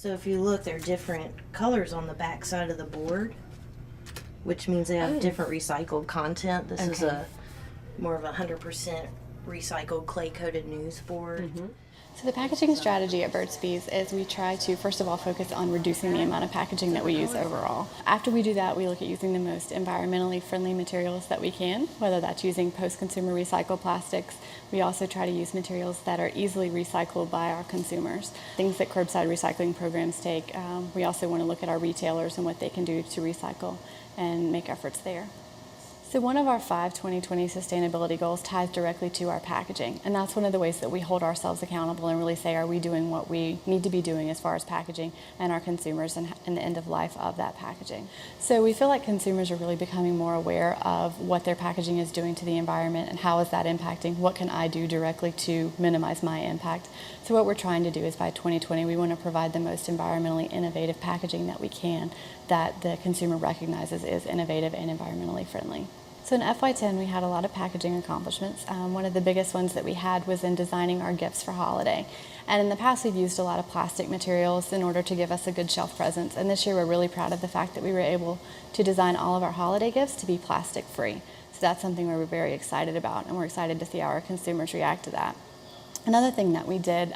So if you look, there are different colors on the back side of the board, which means they have different recycled content. This is a more of 100% recycled clay-coated news board. So the packaging strategy at Burt's Bees is we try to, first of all, focus on reducing the amount of packaging that we use overall. After we do that, we look at using the most environmentally friendly materials that we can, whether that's using post-consumer recycled plastics. We also try to use materials that are easily recycled by our consumers, things that curbside recycling programs take. We also want to look at our retailers and what they can do to recycle and make efforts there. So one of our 5 2020 sustainability goals ties directly to our packaging, and that's one of the ways that we hold ourselves accountable and really say, are we doing what we need to be doing as far as packaging and our consumers and the end of life of that packaging. So we feel like consumers are really becoming more aware of what their packaging is doing to the environment and how is that impacting, what can I do directly to minimize my impact. So what we're trying to do is by 2020 we want to provide the most environmentally innovative packaging that we can, that the consumer recognizes is innovative and environmentally friendly. So in FY10 we had a lot of packaging accomplishments. One of the biggest ones that we had was in designing our gifts for holiday. And in the past we've used a lot of plastic materials in order to give us a good shelf presence. And this year we're really proud of the fact that we were able to design all of our holiday gifts to be plastic free. So that's something we're very excited about, and we're excited to see how our consumers react to that. Another thing that we did,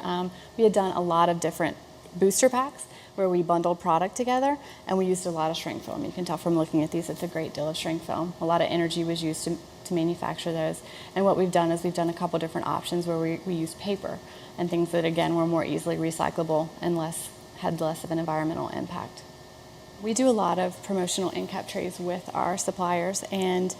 we had done a lot of different booster packs where we bundled product together, and we used a lot of shrink film. You can tell from looking at these, it's a great deal of shrink film. A lot of energy was used to manufacture those. And what we've done is we've done a couple different options where we used paper and things that, again, were more easily recyclable and had less of an environmental impact. We do a lot of promotional end cap trays with our suppliers, and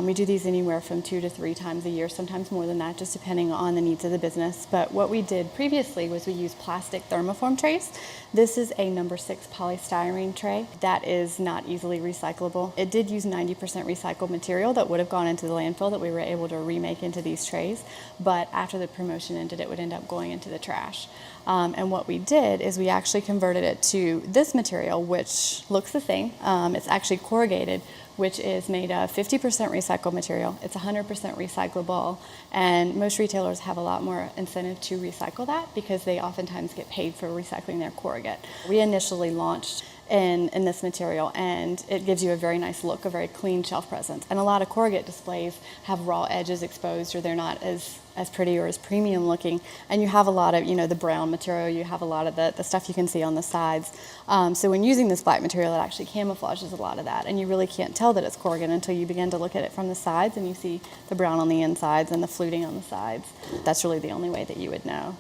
we do these anywhere from 2 to 3 times a year, sometimes more than that, just depending on the needs of the business. But what we did previously was we used plastic thermoform trays. This is a number 6 polystyrene tray that is not easily recyclable. It did use 90% recycled material that would have gone into the landfill that we were able to remake into these trays, but after the promotion ended, it would end up going into the trash. And what we did is we actually converted it to this material, which looks the same. It's actually corrugated, which is made of 50% recycled material. It's 100% recyclable, and most retailers have a lot more incentive to recycle that because they oftentimes get paid for recycling their corrugate. We initially launched in this material, and it gives you a very nice look, a very clean shelf presence. And a lot of corrugate displays have raw edges exposed, or they're not as pretty or as premium looking, and you have a lot of, the brown material, you have a lot of the stuff you can see on the sides. So when using this black material, it actually camouflages a lot of that, and you really can't tell that it's corrugate until you begin to look at it from the sides and you see the brown on the insides and the fluting on the sides. That's really the only way that you would know.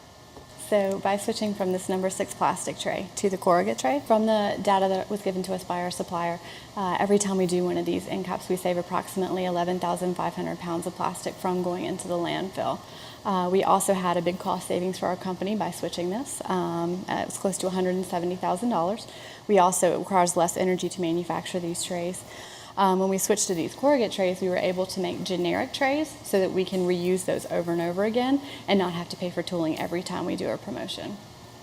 So by switching from this number 6 plastic tray to the corrugate tray, from the data that was given to us by our supplier, every time we do one of these end caps, we save approximately 11,500 pounds of plastic from going into the landfill. We also had a big cost savings for our company by switching this. It was close to $170,000. It requires less energy to manufacture these trays. When we switched to these corrugate trays, we were able to make generic trays so that we can reuse those over and over again and not have to pay for tooling every time we do a promotion.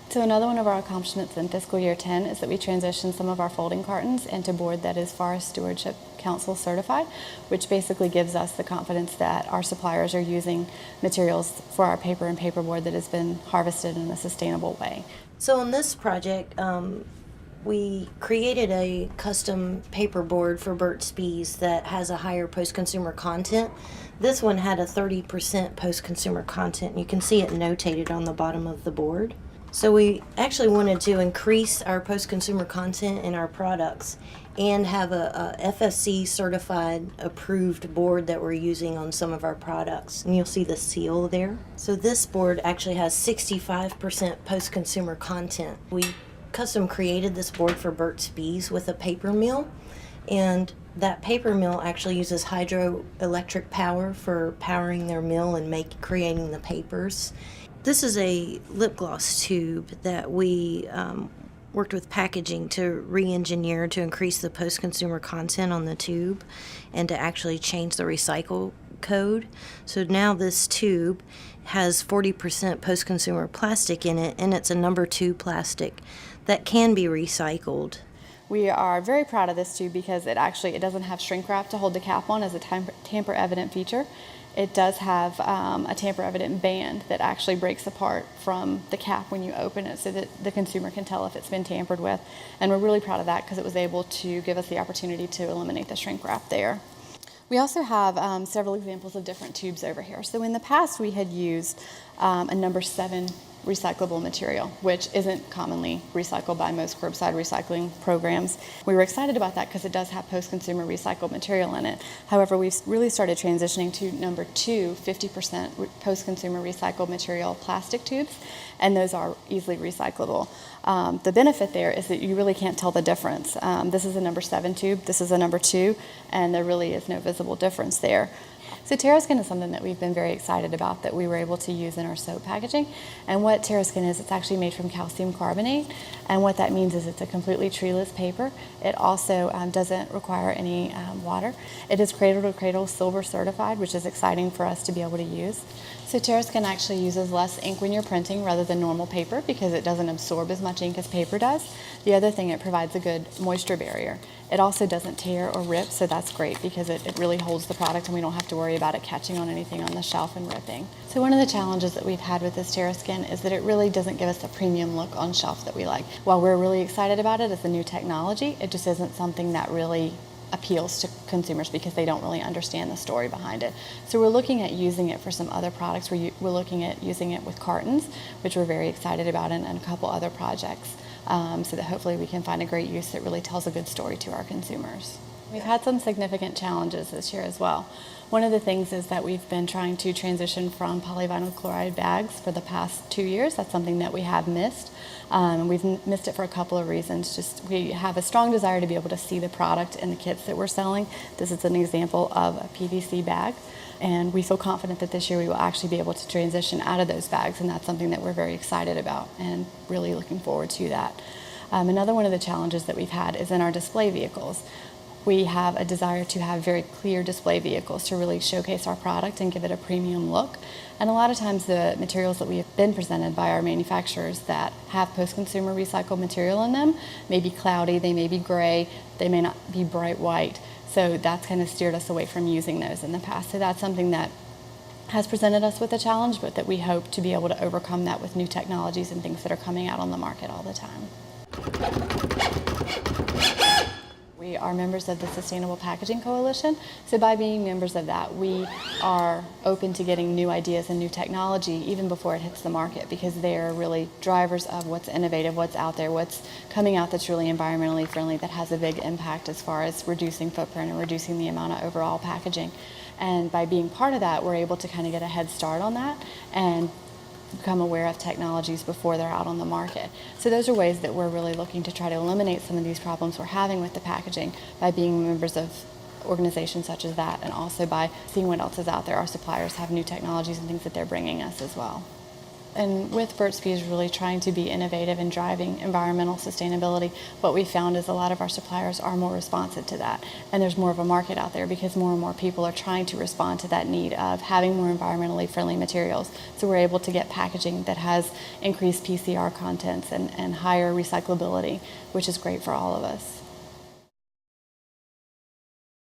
So another one of our accomplishments in fiscal year 10 is that we transitioned some of our folding cartons into board that is Forest Stewardship Council certified, which basically gives us the confidence that our suppliers are using materials for our paper and paperboard that has been harvested in a sustainable way. So on this project, we created a custom paperboard for Burt's Bees that has a higher post-consumer content. This one had a 30% post-consumer content. You can see it notated on the bottom of the board. So we actually wanted to increase our post-consumer content in our products and have a FSC certified approved board that we're using on some of our products. And you'll see the seal there. So this board actually has 65% post-consumer content. We custom created this board for Burt's Bees with a paper mill, and that paper mill actually uses hydroelectric power for powering their mill and creating the papers. This is a lip gloss tube that we worked with packaging to re-engineer to increase the post-consumer content on the tube and to actually change the recycle code. So now this tube has 40% post-consumer plastic in it, and it's a number 2 plastic that can be recycled. We are very proud of this tube because it doesn't have shrink wrap to hold the cap on as a tamper evident feature. It does have a tamper-evident band that actually breaks apart from the cap when you open it so that the consumer can tell if it's been tampered with. And we're really proud of that because it was able to give us the opportunity to eliminate the shrink wrap there. We also have several examples of different tubes over here. So in the past we had used a number 7 recyclable material, which isn't commonly recycled by most curbside recycling programs. We were excited about that because it does have post-consumer recycled material in it. However, we've really started transitioning to number 2, 50% post-consumer recycled material plastic tubes, and those are easily recyclable. The benefit there is that you really can't tell the difference. This is a number 7 tube, this is a number 2, and there really is no visible difference there. So TerraSkin is something that we've been very excited about that we were able to use in our soap packaging. And what TerraSkin is, it's actually made from calcium carbonate. And what that means is it's a completely treeless paper. It also doesn't require any water. It is cradle to cradle silver certified, which is exciting for us to be able to use. So TerraSkin actually uses less ink when you're printing rather than normal paper because it doesn't absorb as much ink as paper does. The other thing, it provides a good moisture barrier. It also doesn't tear or rip, so that's great because it really holds the product and we don't have to worry about it catching on anything on the shelf and ripping. So one of the challenges that we've had with this TerraSkin is that it really doesn't give us the premium look on shelf that we like. While we're really excited about it as a new technology, it just isn't something that really appeals to consumers because they don't really understand the story behind it. So we're looking at using it for some other products. We're looking at using it with cartons, which we're very excited about, and a couple other projects, so that hopefully we can find a great use that really tells a good story to our consumers. We've had some significant challenges this year as well. One of the things is that we've been trying to transition from polyvinyl chloride bags for the past 2 years. That's something that we have missed. We've missed it for a couple of reasons. Just we have a strong desire to be able to see the product in the kits that we're selling. This is an example of a PVC bag. And we feel confident that this year we will actually be able to transition out of those bags, and that's something that we're very excited about and really looking forward to that. Another one of the challenges that we've had is in our display vehicles. We have a desire to have very clear display vehicles to really showcase our product and give it a premium look. And a lot of times the materials that we have been presented by our manufacturers that have post-consumer recycled material in them may be cloudy, they may be gray, they may not be bright white. So that's kind of steered us away from using those in the past. So that's something that has presented us with a challenge, but that we hope to be able to overcome that with new technologies and things that are coming out on the market all the time. We are members of the Sustainable Packaging Coalition, so by being members of that, we are open to getting new ideas and new technology even before it hits the market, because they are really drivers of what's innovative, what's out there, what's coming out that's really environmentally friendly, that has a big impact as far as reducing footprint and reducing the amount of overall packaging. And by being part of that, we're able to kind of get a head start on that and become aware of technologies before they're out on the market. So those are ways that we're really looking to try to eliminate some of these problems we're having with the packaging by being members of organizations such as that, and also by seeing what else is out there. Our suppliers have new technologies and things that they're bringing us as well. And with Burt's Bees really trying to be innovative and driving environmental sustainability, what we found is a lot of our suppliers are more responsive to that. And there's more of a market out there because more and more people are trying to respond to that need of having more environmentally friendly materials. So we're able to get packaging that has increased PCR contents and higher recyclability, which is great for all of us.